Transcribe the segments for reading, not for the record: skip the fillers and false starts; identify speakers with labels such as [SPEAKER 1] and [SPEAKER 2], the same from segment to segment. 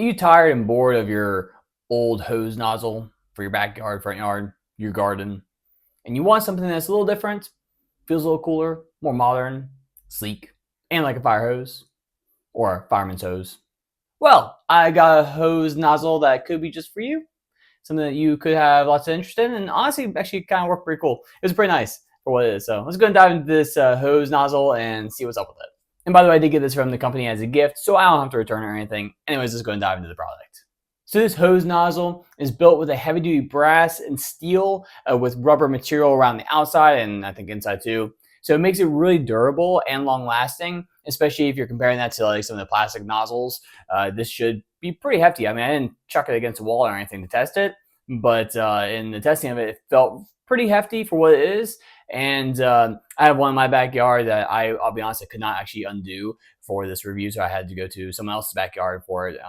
[SPEAKER 1] you tired and bored of your old hose nozzle for your backyard, front yard, your garden, and you want something that's a little different, feels a little cooler, more modern, sleek, and like a fire hose or a fireman's hose? Well, I got a hose nozzle that could be just for you, something that you could have lots of interest in, and honestly, actually kind of worked pretty cool. It was pretty nice for what it is. So let's go and dive into this hose nozzle and see what's up with it. And by the way, I did get this from the company as a gift, so I don't have to return it or anything. Anyways, let's go and dive into the product. So this hose nozzle is built with a heavy-duty brass and steel with rubber material around the outside and I think inside too. So it makes it really durable and long-lasting, especially if you're comparing that to like some of the plastic nozzles. This should be pretty hefty. I mean, I didn't chuck it against a wall or anything to test it, but in the testing of it, it felt pretty hefty for what it is. And I have one in my backyard that I'll be honest, I could not actually undo for this review, so I had to go to someone else's backyard for it.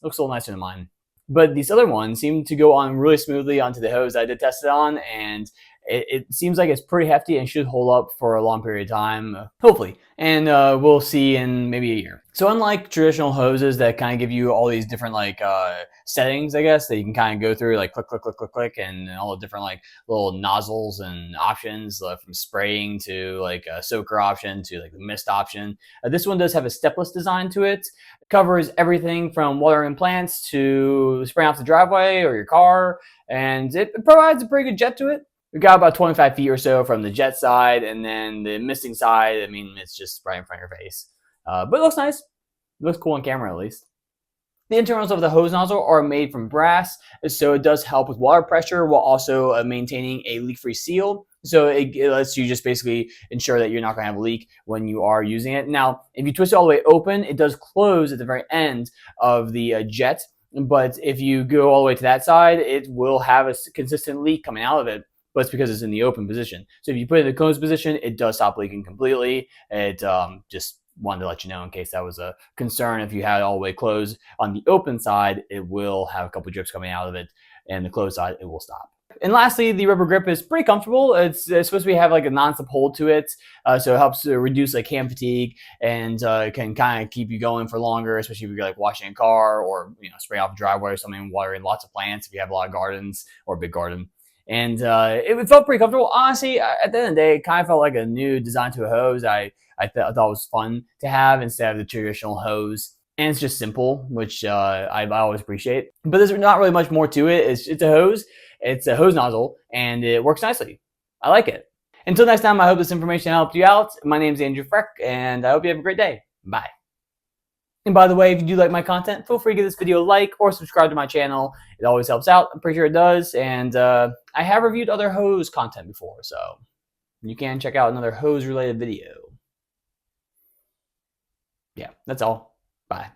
[SPEAKER 1] Looks a little nicer than mine. But these other ones seem to go on really smoothly onto the hose I did test it on, and it seems like it's pretty hefty and should hold up for a long period of time, hopefully. And we'll see in maybe a year. So unlike traditional hoses that kind of give you all these different like settings, I guess, that you can kind of go through, like click, click, click, click, click, and all the different like little nozzles and options from spraying to like a soaker option to like the mist option. This one does have a stepless design to it. It covers everything from watering plants to spraying off the driveway or your car, and it provides a pretty good jet to it. We've got about 25 feet or so from the jet side, and then the misting side, I mean, it's just right in front of your face. But it looks nice. It looks cool on camera, at least. The internals of the hose nozzle are made from brass, so it does help with water pressure while also maintaining a leak-free seal. So it lets you just basically ensure that you're not going to have a leak when you are using it. Now, if you twist it all the way open, it does close at the very end of the jet. But if you go all the way to that side, it will have a consistent leak coming out of it. But it's because it's in the open position. So if you put it in the closed position, it does stop leaking completely. It just wanted to let you know in case that was a concern. If you had it all the way closed on the open side, it will have a couple drips coming out of it, and the closed side, it will stop. And lastly, the rubber grip is pretty comfortable. It's supposed to have like a non-slip hold to it, so it helps to reduce like hand fatigue and can kind of keep you going for longer, especially if you're like washing a car or spraying off a driveway or something, watering lots of plants if you have a lot of gardens or a big garden. And it felt pretty comfortable. Honestly, at the end of the day, it kind of felt like a new design to a hose. I thought it was fun to have instead of the traditional hose. And it's just simple, which I always appreciate. But there's not really much more to it. It's a hose. It's a hose nozzle, and it works nicely. I like it. Until next time, I hope this information helped you out. My name's Andrew Frech, and I hope you have a great day. Bye. And by the way, if you do like my content, feel free to give this video a like or subscribe to my channel. It always helps out. I'm pretty sure it does. And I have reviewed other hose content before, so you can check out another hose-related video. Yeah, that's all. Bye.